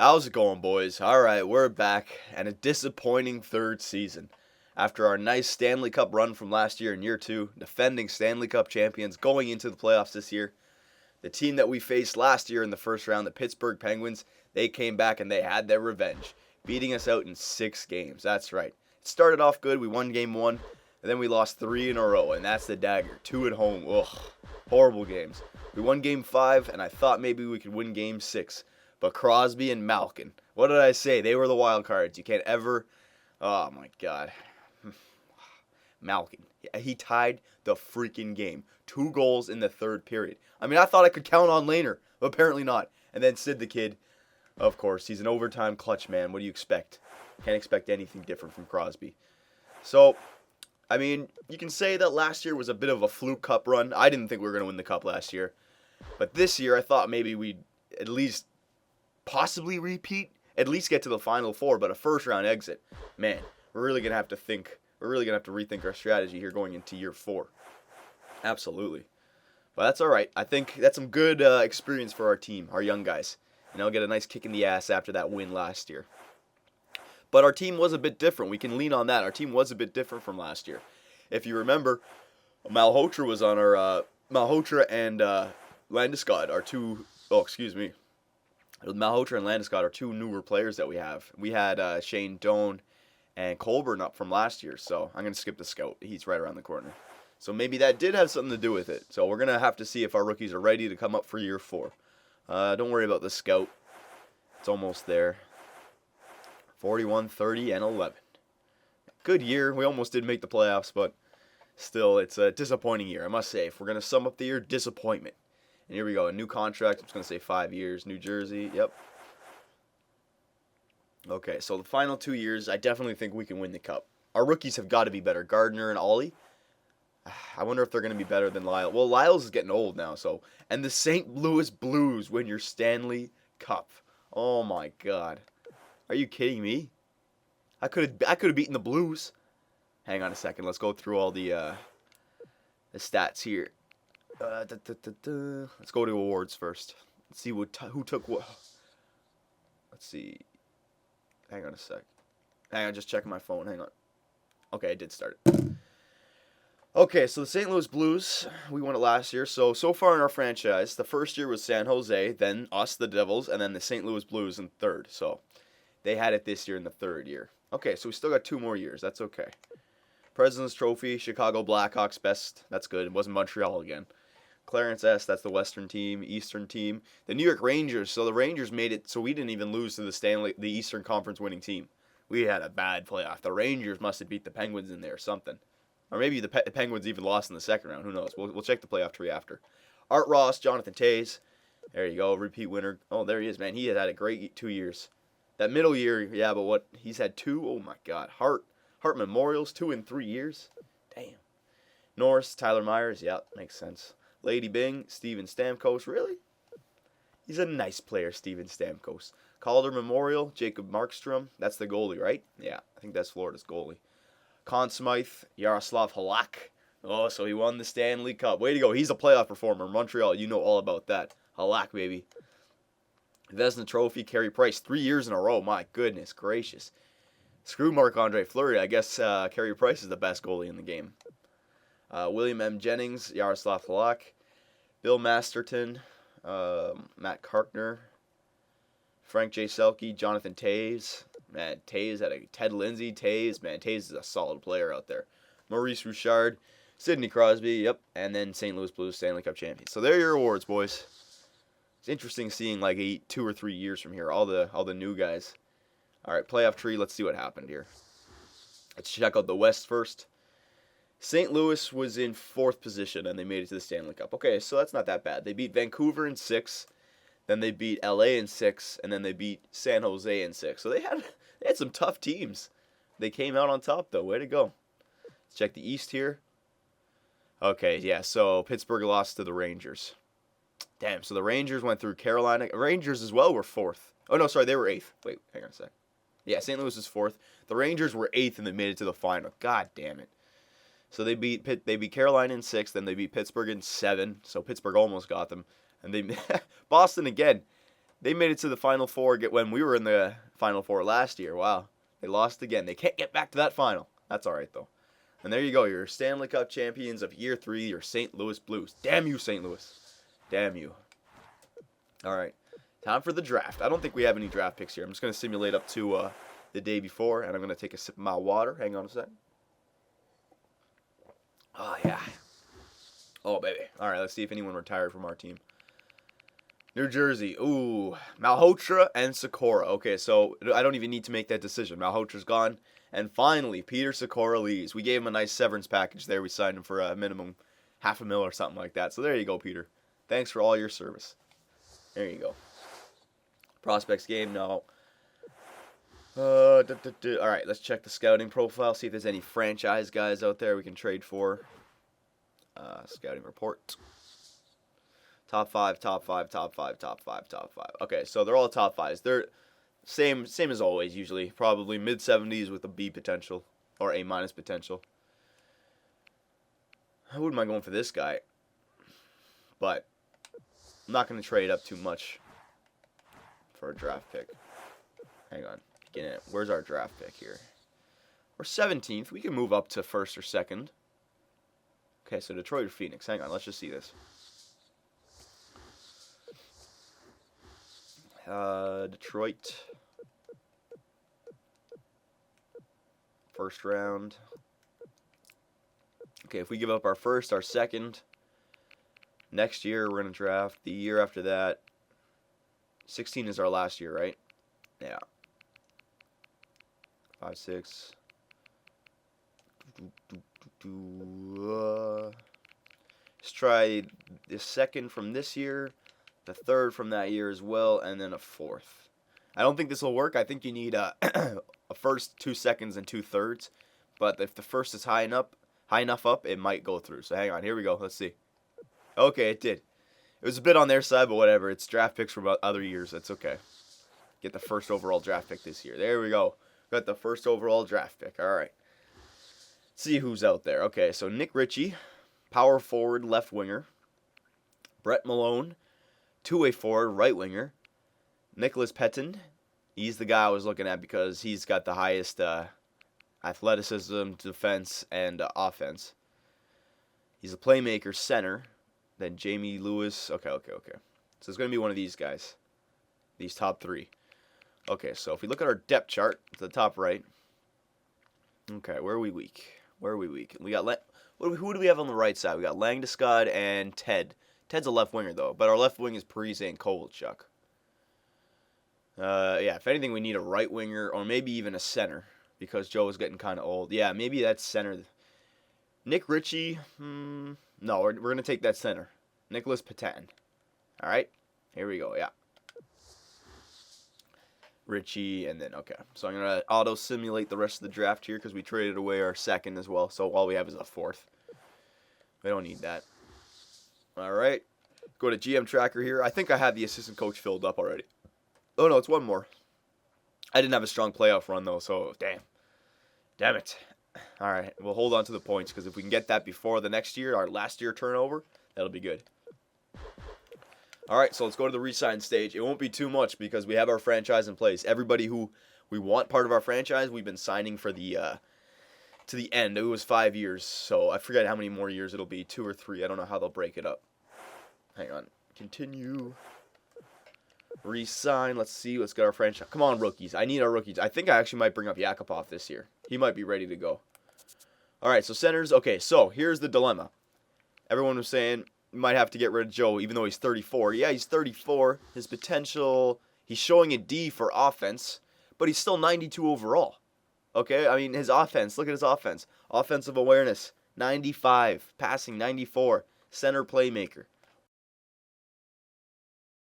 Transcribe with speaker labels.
Speaker 1: How's it going, boys? All right, we're back, and a disappointing third season. After our nice Stanley Cup run from last year in year two, defending Stanley Cup champions going into the playoffs this year, the team that we faced last year in the first round, the Pittsburgh Penguins, they came back and they had their revenge, beating us out in 6 games. That's right. It started off good. We won game 1, and then we lost 3 in a row, and that's the dagger. 2 at home. Ugh, horrible games. We won game 5, and I thought maybe we could win game 6. But Crosby and Malkin, what did I say? They were the wild cards. You can't ever. Oh my God. Malkin. He tied the freaking game. 2 goals in the third period. I mean, I thought I could count on Lehner, but apparently not. And then Sid the Kid, of course, he's an overtime clutch man. What do you expect? Can't expect anything different from Crosby. So, I mean, you can say that last year was a bit of a fluke cup run. I didn't think we were going to win the cup last year. But this year, I thought maybe we'd at least possibly repeat, at least get to the Final Four, but a first-round exit. Man, we're really going to have to think. We're really going to have to rethink our strategy here going into year 4. Absolutely. But that's all right. I think that's some good experience for our team, our young guys. And they'll get a nice kick in the ass after that win last year. But our team was a bit different. We can lean on that. Our team was a bit different from last year. If you remember, Malhotra was on our Malhotra and Landeskog are two. Oh, excuse me. Malhotra and Landeskog are 2 newer players that we have. We had Shane Doan and Colburn up from last year, so I'm going to skip the scout. He's right around the corner. So maybe that did have something to do with it. So we're going to have to see if our rookies are ready to come up for year 4. Don't worry about the scout. It's almost there. 41, 30, and 11. Good year. We almost did make the playoffs, but still, it's a disappointing year, I must say. If we're going to sum up the year, disappointment. And here we go, a new contract. I'm just going to say 5 years. New Jersey, yep. Okay, so the final 2 years, I definitely think we can win the Cup. Our rookies have got to be better. Gardner and Ollie. I wonder if they're going to be better than Lyle. Well, Lyles is getting old now, so. And the St. Louis Blues win your Stanley Cup. Oh, my God. Are you kidding me? I could have beaten the Blues. Hang on a second. Let's go through all the stats here. Let's go to awards first. Let's see who took what. Let's see. Hang on a sec. Hang on, just checking my phone. Hang on. Okay, I did start it. Okay, so the St. Louis Blues, we won it last year. So far in our franchise, the first year was San Jose, then us, the Devils, and then the St. Louis Blues in third. So they had it this year in the third year. Okay, so we still got 2 more years. That's okay. President's Trophy, Chicago Blackhawks best. That's good. It wasn't Montreal again. Clarence S., that's the Western team, Eastern team. The New York Rangers, so the Rangers made it so we didn't even lose to the Eastern Conference winning team. We had a bad playoff. The Rangers must have beat the Penguins in there or something. Or maybe the Penguins even lost in the second round. Who knows? We'll check the playoff tree after. Art Ross, Jonathan Toews. There you go, repeat winner. Oh, there he is, man. He had a great 2 years. That middle year, yeah, but what? He's had 2? Oh, my God. Hart Memorials, 2 in 3 years. Damn. Norris, Tyler Myers. Yeah, makes sense. Lady Byng, Steven Stamkos. Really? He's a nice player, Steven Stamkos. Calder Memorial, Jacob Markstrom. That's the goalie, right? Yeah, I think that's Florida's goalie. Conn Smythe, Yaroslav Halak. Oh, so he won the Stanley Cup. Way to go. He's a playoff performer. Montreal, you know all about that. Halak, baby. Vezina Trophy, Carey Price. 3 years in a row. My goodness gracious. Screw Marc-Andre Fleury. I guess Carey Price is the best goalie in the game. William M. Jennings, Yaroslav Halak. Bill Masterton, Matt Karkner, Frank J. Selke, Jonathan Toews. Man, Toews had Ted Lindsay. Toews is a solid player out there. Maurice Richard, Sidney Crosby, yep, and then St. Louis Blues Stanley Cup champions. So there are your awards, boys. It's interesting seeing like 2 or 3 years from here, all the new guys. All right, playoff tree. Let's see what happened here. Let's check out the West first. St. Louis was in 4th position, and they made it to the Stanley Cup. Okay, so that's not that bad. They beat Vancouver in 6, then they beat LA in 6, and then they beat San Jose in 6. So they had some tough teams. They came out on top, though. Way to go. Let's check the East here. Okay, yeah, so Pittsburgh lost to the Rangers. Damn, so the Rangers went through Carolina. Rangers as well were 4th. Oh, no, sorry, they were 8th. Wait, hang on a sec. Yeah, St. Louis is 4th. The Rangers were 8th, and they made it to the final. God damn it. So they beat Carolina in 6, then they beat Pittsburgh in 7. So Pittsburgh almost got them, and they Boston again. They made it to the Final Four when we were in the Final Four last year. Wow. They lost again. They can't get back to that final. That's all right, though. And there you go. Your Stanley Cup champions of year 3, your St. Louis Blues. Damn you, St. Louis. Damn you. All right. Time for the draft. I don't think we have any draft picks here. I'm just going to simulate up to the day before, and I'm going to take a sip of my water. Hang on a sec. Oh, yeah. Oh, baby. All right, let's see if anyone retired from our team. New Jersey. Ooh. Malhotra and Sikora. Okay, so I don't even need to make that decision. Malhotra's gone. And finally, Peter Sikora leaves. We gave him a nice severance package there. We signed him for a minimum $500,000 or something like that. So there you go, Peter. Thanks for all your service. There you go. Prospects game, no. All right, let's check the scouting profile. See if there's any franchise guys out there we can trade for. Scouting report. Top 5, top 5, top 5, top 5, top 5. Okay, so they're all top 5s. They're same as always, usually. Probably mid-70s with a B potential. Or A- potential. I wouldn't mind going for this guy. But I'm not going to trade up too much for a draft pick. Hang on. Where's our draft pick here? We're 17th. We can move up to 1st or 2nd. Okay, so Detroit or Phoenix. Hang on. Let's just see this. Detroit. 1st round. Okay, if we give up our 1st, our 2nd, next year we're going to draft. The year after that, 16 is our last year, right? Yeah. 5, 6. Let's try the 2nd from this year, the 3rd from that year as well, and then a 4th. I don't think this will work. I think you need a 1st, 2 seconds, and 2 thirds. But if the 1st is high enough up, it might go through. So hang on. Here we go. Let's see. Okay, it did. It was a bit on their side, but whatever. It's draft picks from other years. That's okay. Get the 1st overall draft pick this year. There we go. Got the 1st overall draft pick. All right. Let's see who's out there. Okay, so Nick Ritchie, power forward, left winger. Brett Malone, two-way forward, right winger. Nicholas Petin, he's the guy I was looking at because he's got the highest athleticism, defense, and offense. He's a playmaker, center. Then Jamie Lewis. Okay. So it's going to be one of these guys. These top 3. Okay, so if we look at our depth chart, to the top right. Okay, where are we weak? We got who do we have on the right side? We got Landeskog and Ted. Ted's a left winger, though, but our left wing is Parise and Kovalchuk. Yeah, if anything, we need a right winger or maybe even a center because Joe is getting kind of old. Yeah, maybe that's center. Nick Ritchie, no, we're going to take that center. Nicholas Petin. All right, here we go, yeah. Ritchie, and then, okay. So I'm going to auto-simulate the rest of the draft here because we traded away our 2nd as well, so all we have is a 4th. We don't need that. All right. Go to GM Tracker here. I think I have the assistant coach filled up already. Oh, no, it's one more. I didn't have a strong playoff run, though, so damn it. All right, we'll hold on to the points because if we can get that before the next year, our last year turnover, that'll be good. All right, so let's go to the re-sign stage. It won't be too much because we have our franchise in place. Everybody who we want part of our franchise, we've been signing for the to the end. It was 5 years, so I forget how many more years it'll be, 2 or 3. I don't know how they'll break it up. Hang on. Continue. Resign. Let's see. Let's get our franchise. Come on, rookies. I need our rookies. I think I actually might bring up Yakupov this year. He might be ready to go. All right, so centers. Okay, so here's the dilemma. Everyone was saying you might have to get rid of Joe, even though he's 34. Yeah, he's 34. His potential, he's showing a D for offense, but he's still 92 overall. Okay, I mean, his offense. Look at his offense. Offensive awareness, 95. Passing, 94. Center playmaker.